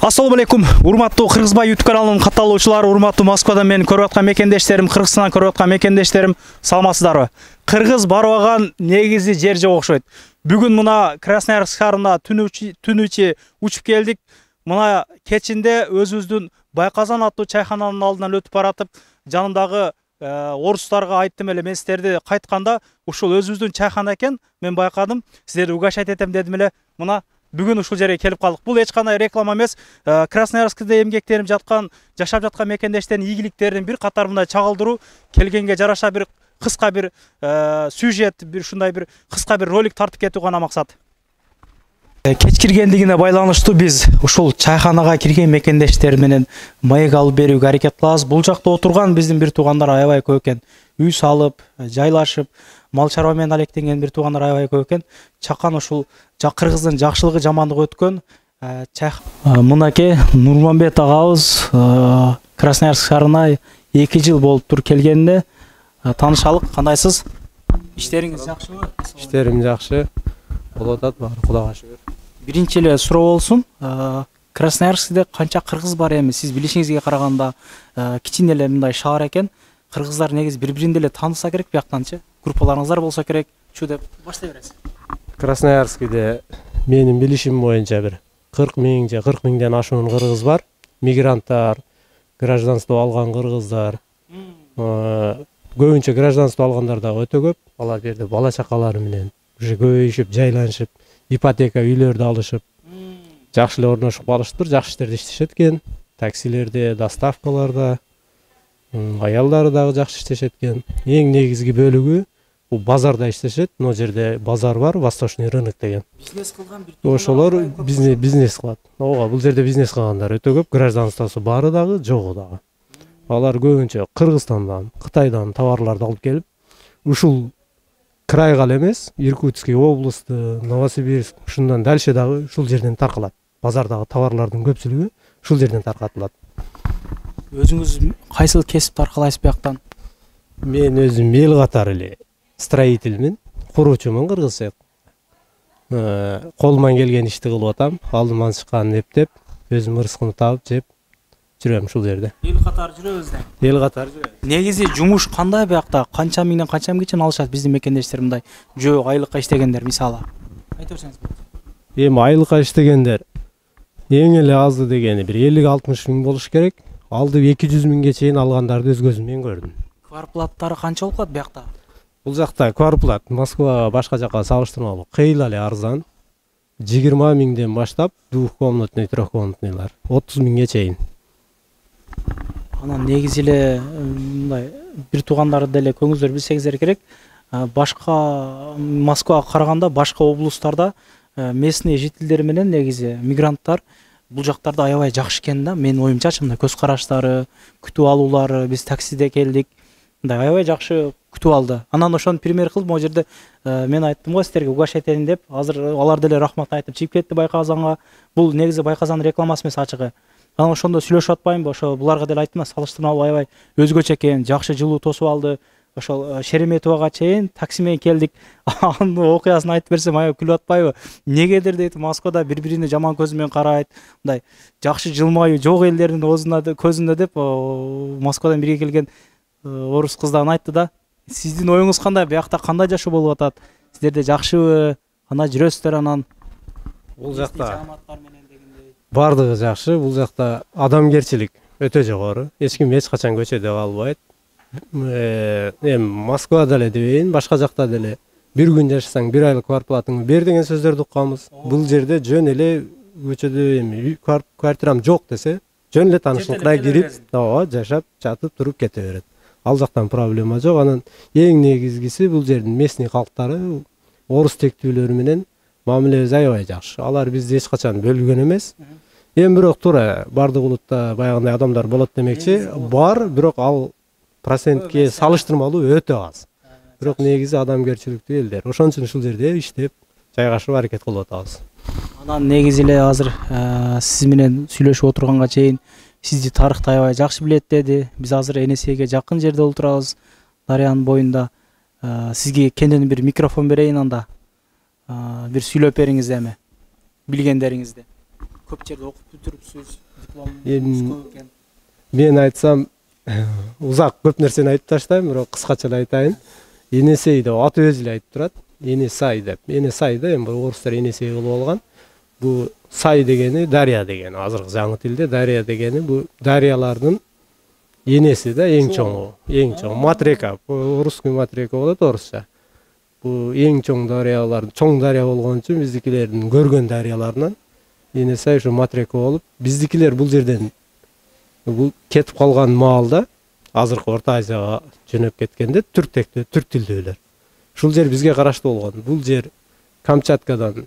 Assalamu алейкум, урматтуу Кыргызбай YouTube каналынын катталуучулары, урматтуу Москвадан мени көрүп аткан мекендештерим, Кыргызстандан көрүп аткан мекендештерим, саламатсыздарбы? Кыргыз барбаган негизи жер жок окшойт. Бүгүн мына Красноярск шаарына түн ичи учуп келдик. Мына кечинде өзүбүздүн Байказан аттуу чайхананын алдынан өтүп баратып, жанымдагы орустарга айттым эле, мен сиздерди кайтканда ушул өзүбүздүн чайхана экен, мен байкадым, сиздерди угашать этем дедим эле. Мына бүгүн ушул жерге келип калдык. Бул эч кандай реклама эмес. Красноярскте эмгектенип жаткан, жашап жаткан мекендештердин ийгиликтерин бир катар мындай чагылдыруу, келгенге жараша бир кыска бир сюжет, бир ушундай бир кыска бир ролик тартып кетүү гана максат. Кеч киргендигине байланыштуу биз ушул чайханага кирген мекендештер менен маек алып берүүгө аракет кылабыз. Бул жакта отурган биздин бир туугандар аябай көп экен. Үй салып, жайлашып, мал чарба менен алектенген бир туугандар аябай көп экен. Чакан ушул Кыргыздын жакшылыгы, жамандыгы өткөн мынакей Нурманбет агабыз Красноярск шаарына 2 жыл болуп тур келгенине. Таанышалык, кандайсыз? Иштериңиз жакшыбы? Иштерим жакшы. Болуп атат, баары Кудайга шүгүр. Биринчи эле суроо болсун. Красноярскте канча кыргыз бар эми? Сиз билишиңизге караганда кичине эле мындай шаар экен. Кыргыздар негизи бири-бирин деле тааныса керек, бияктанчы группаларыңыздар болсо керек. Чу деп баштай бересиз. Красноярскте менин билишим боюнча бир 40 миң же 40 миңден ашуун кыргыз бар. Мигранттар, гражданство алган кыргыздар. Көбүнчө гражданство алгандар дагы өтө көп. Алар жерде бала чакалары менен уже көбөйүшүп, жайланышып, ипотека үйлөрдү алышып, жакшы эле орношуп калышыптыр, жакшы иштерде иштешет экен. Таксилерде, доставкаларда, аялдары дагы жакшы иштешет экен. Эң негизги бөлүгү бул базарда иштешет. Мына жерде базар бар, Восточный рынок деген. Бизнес кылган бир ошолор бизнес кылат. Ооба, бул жерде бизнес кылгандар өтө көп, гражданствосу бары дагы, жогу дагы. Алар көбүнчө Кыргызстандан, Кытайдан товарларды алып келип, ушул крайга эмес, Иркутский областы, Новосибирск, ушундан дальше дагы ушул жерден таркалат. Базардагы товарлардын көпчүлүгү ушул жерден таркатылат. Өзүңүз кайсыл кесипти аркалайсыз бияктан? Мен өзүм эл катары эле строительмин, куруучумун кыргызча. Колуман келген ишти кылып атам, алдыман чыкканын эптеп, өзүм ырыскымды таап жеп жүрөм ушул жерде. Эл катары жүрөбүз да. Эл катары жүрөм. Негизи жумуш кандай биякта? Канча миңден канча миңге чейин алышат биздин мекендештер мындай жөө айлыкка иштегендер мисалы? Айта берсеңиз болот. Эми айлыкка иштегендер эң эле азы дегени бир 50-60 миң болуш керек. Алды 200 миңге чейин алгандарды өз көзүм менен көрдүм. Квартплаттары канча болуп калат биякта? Бул жакта квартплат Москва башка жакка салыштырмалуу кыйла эле арзан. 20 миңден баштап двухкомнатный, трехкомнатныйлар 30 миңге чейин. Анан негизи эле мындай бир туугандарды деле көңүлдөр билсеңиздер керек. Башка Москвага караганда башка облустарда местный жителдер менен негизи мигранттар бул жактарда аябай жакшы экен да. Менин оюмчачы мындай көз караштары, күтүп алуулары, биз таксиде келдик. Мындай аябай жакшы күтүп алды. Анан ошону пример кылып, могу жерде мен айттым го сиздерге угашать этейин деп, азыр алар деле рахмат айтып чыгып кетти Байказанга. Бул негизи Байказан рекламасы эмес, ачыгы. Анан ошондо сүйлөшүп атпаймынбы? Ошо буларга деле айттым, салыштырмалуу аябай өзгөчө экен, жакшы жылуу тосуп алды. Ошол Шереметовага чейин такси менен келдик. Анын окуясын айтып берсем аябай күлүп атпайбы? Негедир дейт, Москвада бири-бирине жаман көз менен карайт, мындай жакшы жылмаюу жок элдердин көзүндө деп Москвадан бирге келген орус кыздан айтты да. Сиздин оюңуз кандай? Биякта кандай жашоо болуп атат? Сиздерде жакшыбы? Кандай жүрөсүздөр анан? Бул жакта бардыгы жакшы, бул жакта адамгерчилик өтө жогору. Эч ким эч качан көчөдө калбайт. Москвада эле дебейин, башка жакта деле бир күн жашасаң 1 айлык квартплатыңды бер деген сөздөрдү укканбыз. Бул жерде жөн эле көчөдө квартирам жок десе, жөн эле таанышыңкына кирип, жашап, жатып, туруп кете берет. Ал жактан проблема жок. Анан эң негизгиси бул жердин местный калктары, орус тектүүлөрү менен мамилебиз аябай жакшы. Алар бизди эч качан бөлгөн эмес. Эми бирок туура бардык улутта баягындай адамдар болот демекчи, бар, бирок ал процентке салыштырмалуу өтө аз. Бирок негизи адамгерчиликтүү элдер. Ошон үчүн ушул жерде иштеп, жайгашып аракет кылып атабыз. Анан негизи эле азыр сиз менен сүйлөшүп отурганга чейин сизди тарыхты аябай жакшы билет деди. Биз азыр Энесейге жакын жерде отурабыз, дарыянын боюнда. Сизге кенен бир микрофон берейин, анда бир сүйлөп бериңиз эми билгендериңизди. көп жерде окуп бүтүрүпсүз, дипломуңуз Эми көп экен. мен айтсам узак көп нерсени айтып таштайм, бирок кыскача эле айтайын. Енесей деп аты өзү эле айтып турат. Енесай деп. Енесай да эми орустар Енесей кылып алган. Бу сай дегени дария дегени. Азыркы жаңы тилде дария дегени бу дарыялардын енеси да, эң чоңу. Эң чоң матрека. Русский матрека болот орусча. Бу эң чоң дарыялар, чоң дарыя болгон үчүн биздикилердин көргөн дарыяларынан Енесай ушу матрека болуп, биздикилер бул жерден бул кетип калган маалда азыркы Орто Азияга жөнөп кеткенде түрк тилдүүлөр. Ушул жер бизге караштуу болгон. Бул жер Камчаткадан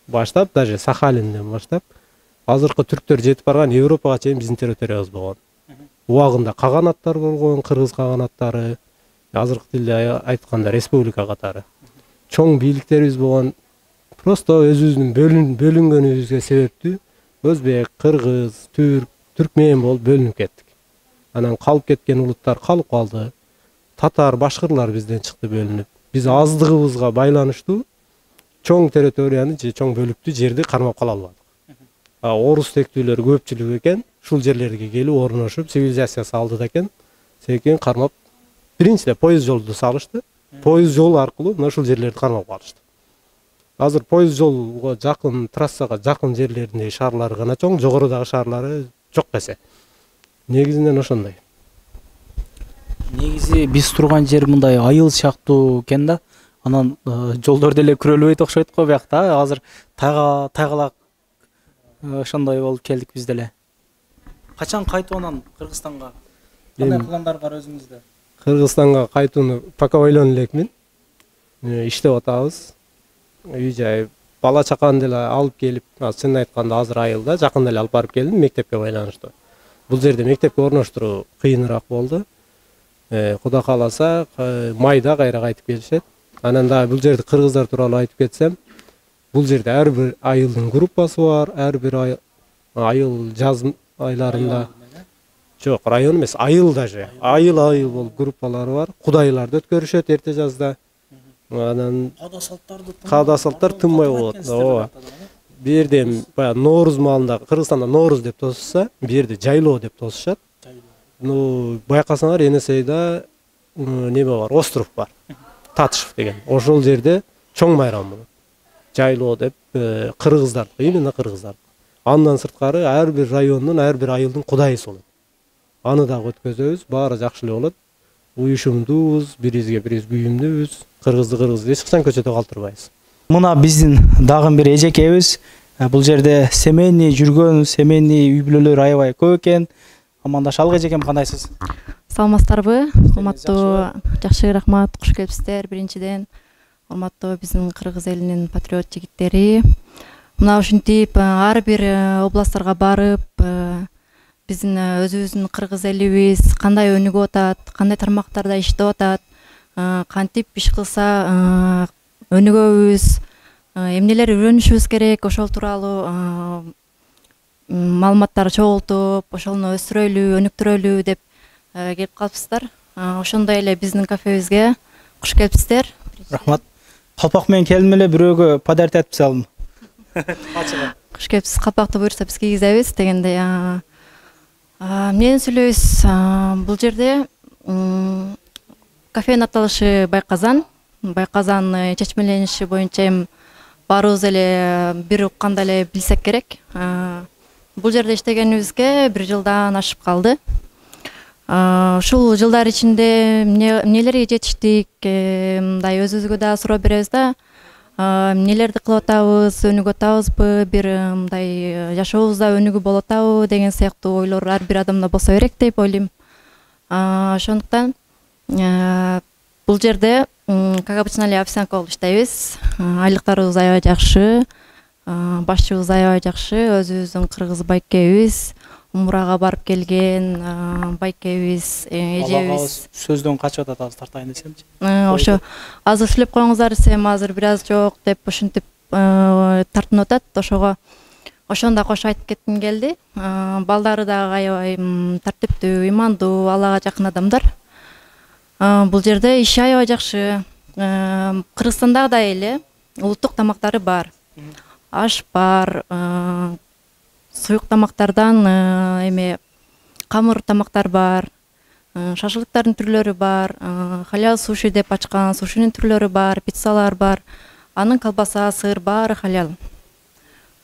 баштап, даже Сахалинден баштап, азыркы түрктөр жетип барган Европага чейин биздин территориябыз болгон. Убагында каганаттар болгон, кыргыз каганаттары, азыркы тилде айтканда республика катары. Чоң бийликтерибиз болгон. Просто өзүбүздүн бөлүнгөнүбүзгө себептүү өзбек, кыргыз, түркмен болуп бөлүнүп кеттик. Анан калып кеткен улуттар калып калды. Татар, башкырлар бизден чыкты бөлүнүп. Биз аздыгыбызга байланыштуу чоң территорияны же чоң бөлүктүү жерди кармап кала албадык. Орус тектүүлөр көпчүлүк экен, ушул жерлерге келип орношуп, цивилизация салды экен. Секен кармап биринчиден поезд жолду салышты. Поезд жолу аркылуу мына ушул жерлерди кармап калышты. Азыр поезд жолго жакын, трассага жакын жерлердеги шаарлары гана чоң, жогорудагы шаарлары жок эсе. Негизинен ошондой. Негизи биз турган жер мындай айыл сыяктуу экен да. Анан жолдор деле күрөлбөйт окшойт го биякта. Азыр тайгалак ошондой болуп келдик биз деле. Качан кайтып анан Кыргызстанга? Кандай пландар бар өзүңүздө? Кыргызстанга кайтууну пока ойлонуп элекмин. Иштеп атабыз. Үй жай бала чаканы деле алып келип, чын айтканда азыр айылда жакында эле алып барып келдим мектепке байланыштуу. Бул жерде мектепке орноштуруу кыйыныраак болду. Кудай кааласа майда кайра кайтып келишет. Анан да бул жерде кыргыздар тууралуу айтып кетсем, бул жерде ар бир айылдын группасы бар, ар бир айыл жаз айларында жок, район эмес, айыл даже. Айыл болуп группалары бар. Кудайларды өткөрүшөт эрте жазда. Анан каада салттар тынбай болот. Ооба. Бу жерде баягы Норуз маалында, Кыргызстанда Норуз деп тосулса, бу жерде жайлоо деп тосушат. Байкасаңар Енесейда неме бар, остров бар. Татышев деген. Ошол жерде чоң байрам болот. Жайлоо деп кыргыздар, именно кыргыздар. Андан сырткары ар бир райондун, ар бир айылдын кудайысы болот. Аны дагы өткөзөбүз, баары жакшы эле болот. Уюшумдуубуз, бирибизге бирибиз күйүмдүүбүз. Кыргызды эч качан көчөдө калтырбайбыз. Мына биздин дагы бир эжекебиз. Бул жерде семейный жүргөн, семейный үй бүлөлөр аябай көп экен. Амандашалык эжекем, кандайсыз? Саламатсыздарбы? Урматтуу, жакшы рахмат, куш келипсиздер. Биринчиден, урматтуу биздин кыргыз элинин патриот жигиттери. Мына ушинтип ар бир областтарга барып, биздин өзүбүздүн кыргыз элибиз кандай өнүгүп атат, кандай тармактарда иштеп атат, кантип иш кылса өнүгөбүз, эмнелер үйрөнүшүбүз керек, ошол тууралуу маалыматтар чогултуп, ошону өстүрөлү, өнүктүрөлү деп келип калыпсыздар. Ошондой эле биздин кафебизге куш келипсиздер. Рахмат. Калпак менен келдим эле, бирөөгө подарить этип салдым. Куш келипсиз. Калпакты буюрса биз кийгизебиз дегендей. Менен сүйлөйбүз. Бул жерде кафенин аталышы Байказан. Байказан чечмелениши боюнча баарыбыз эле бир укканда эле билсек керек. Бул жерде иштегенибизге 1 жылдан ашып калды. Ушул жылдар ичинде эмнелерге жетиштик, мындай өзүбүзгө да суроо беребиз да. Эмнелерди кылып атабыз, өнүгүп атабызбы, бир мындай жашообузда өнүгүү болуп атабы деген сыяктуу ойлор ар бир адамда болсо керек деп ойлойм. Ошондуктан бул жерде как обычно эле официантка болуп иштейбиз. Айлыктарыбыз аябай жакшы, башчыбыз аябай жакшы, өзүбүздүн кыргыз байкебиз, умурага барып келген байкебиз, эжебиз. Сөздөн качып атат, азыр тартайын десемчи. Ошо азыр сүйлөп коюңуздар десем, азыр бир аз жок деп ушинтип тартынып атат. Ошону да кошуп айтып кетким келди. Балдары да аябай тартиптүү, ыймандуу, Аллага жакын адамдар. Бул жерде иши аябай жакшы. Кыргызстандагыдай эле улуттук тамактары бар. Аш бар, суюк тамактардан эме камыр тамактар бар, шашлыктардын түрлөрү бар, халал суши деп ачкан сушинин түрлөрү бар, пиццалар бар. Анын колбаса, сыр баары халал.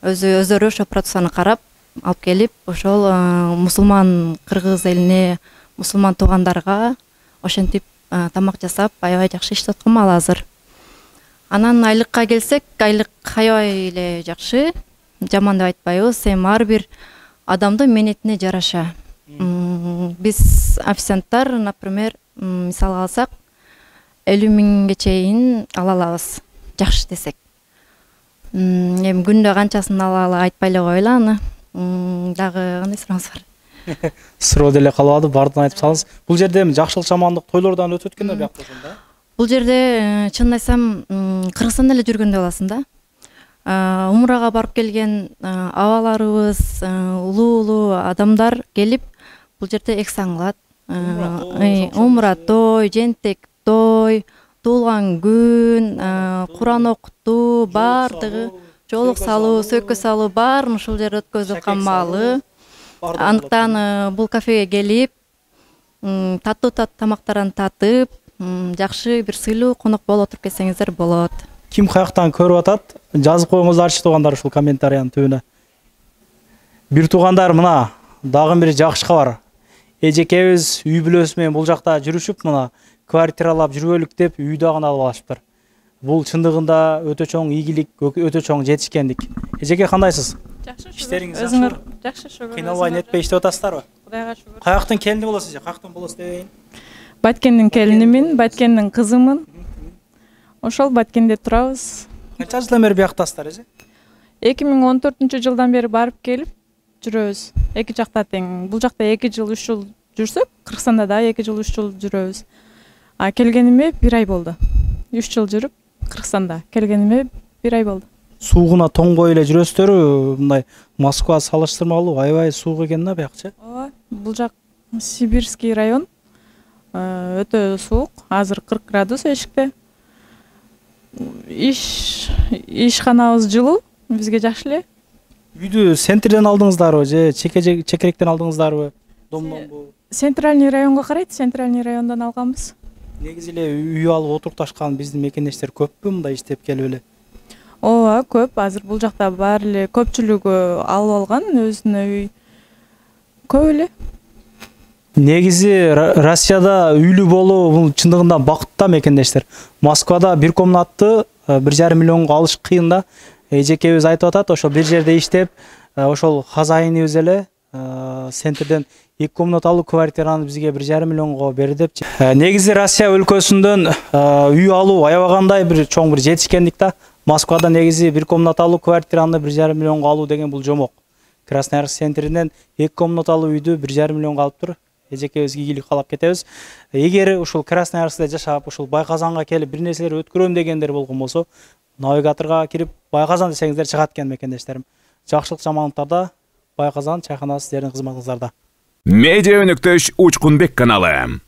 Өздөрү ошо продукцияны карап алып келип, ошол мусулман кыргыз элине, мусулман туугандарга ошентип тамак жасап, аябай жакшы иштеп аткам ал азыр. Анан айлыкка келсек, айлык аябай эле жакшы, жаман деп айтпайбыз. Эми ар бир адамдын мээнетине жараша. Биз официанттар, например, мисал алсак, 50 миңге чейин ала алабыз, жакшы десек. Эми күндө канчасын ала айтпай эле коелу аны. Дагы кандай сурооңуз бар? Суроо деле калбады, бардын айтып салыңыз. Бул жерде эми жакшылык жамандык тойлордон өтүп өткөндөр биякта ошондо. Бул жерде чынын айтсам, Кыргызстанда эле жүргөндөй боласың да. Умрага барып келген абаларыбыз, улуу адамдар келип бул жерде эксан кылат. Умра той, жентек той, туулган күн, Куран окутуу, бардыгы, жоолук салуу, сөккө салуу баарын ушул жерде өткөзүп аткан маалы. Андыктан бул кафеге келип, таттуу тамактарын татып, жакшы бир сыйлуу конок болуп отуруп кетсеңиздер болот. Ким каяктан көрүп атат? Жазып коюңуздарчы туугандар ушул комментариянын түбүнө. Бир туугандар мына дагы бир жакшы кабар. Эжекебиз үй бүлөсү менен бул жакта жүрүшүп, мына квартиралап жүргөлүк деп үй дагы алып алышыптыр. Бул чындыгында өтө чоң ийгилик, өтө чоң жетишкендик. Эжеке кандайсыз? Жакшы. Иштериңиз өзүңөр жакшы шүгүр. Кыйналбай нетпей иштеп атасыздарбы? Кудайга шүгүр. Каяктын келини болосуз же? Каяктан болосуз дебейин? Баткендин келинимин, Баткендин кызымын. Ошол Баткенде турабыз. Канча жылдан бери бияктасыздар эже? 2014-жылдан бери барып келип жүрөбүз. Эки жакта тең. Бул жакта 2 жыл, 3 жыл жүрсөк, Кыргызстанда да 2 жыл, 3 жыл жүрөбүз. Келгениме 1 ай болду. 3 жыл жүрүп, Кыргызстанда келгениме 1 ай болду. Суугуна тоңбой эле жүрөсүздөрбү? Мындай Москва салыштырмалуу аябай суук экен да биякчы. Ооба, бул жак Сибирский район. Өтө суук. Азыр 40 градус эшикте. Ишканабыз жылуу, бизге жакшы эле. Үйдү центрден алдыңыздарбы же чекеректен алдыңыздарбы? Домдонбу? Центральный районго карайт, центральный райондон алганбыз. Негизи эле үй алып отурукташкан биздин мекендештер көппү мындай иштеп келип эле? Ооба, көп. Азыр бул жакта баары эле көпчүлүгү алып алган өзүнө үй. Көп эле. Негизи Россияда үйлүү болуу бул чындыгында бакыт да мекендештер. Москвада бир комнатты 1,5 миллионго алыш кыйын да. Эжекебиз айтып атат, ошол бир жерде иштеп, ошол хозяинибиз эле центрден 2 комнаталуу квартираны бизге 1,5 миллионго берди деп. Негизи Россия өлкөсүндөн үй алуу аябагандай бир чоң бир жетишкендик да. Москвада негизи 1 комнаталуу квартираны 1,5 миллионго алуу деген бул жомок. Красноярск центринен 2 комнаталуу үйдү 1,5 миллионго алып тур. Эжекебизге ийгилик каалап кетебиз. Эгер ушул Красноярскте жашап, ушул Байказанга келип бир нерселер өткөрөм дегендер болгон болсо, навигаторго кирип Байказан десеңиздер чыгат экен мекендештерим. Жакшылык жамандыктарда Байказан чайканасы сиздердин кызматыңыздарда. Медиа өнөктөш Учкунбек каналы.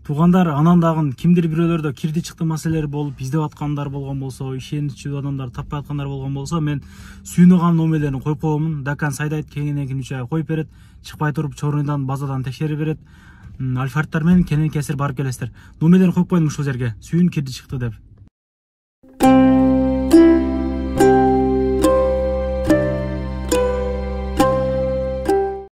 Туугандар, анан дагы кимдир бирөөлөрдө кирди чыкты маселелер болуп издеп аткандар болгон болсо, ишеничүү адамдар таппай аткандар болгон болсо, мен сүйүнөган номерлерин коюп коемун. Дакан сайдайт кеңинен кийин 3 ай коюп берет. Чыкпай туруп чорундан базадан текшерип берет. Альфардтар менен кенен кесир барып келесиздер. Номерлерин коюп коюм ушул жерге. Сүйүн кирди чыкты деп.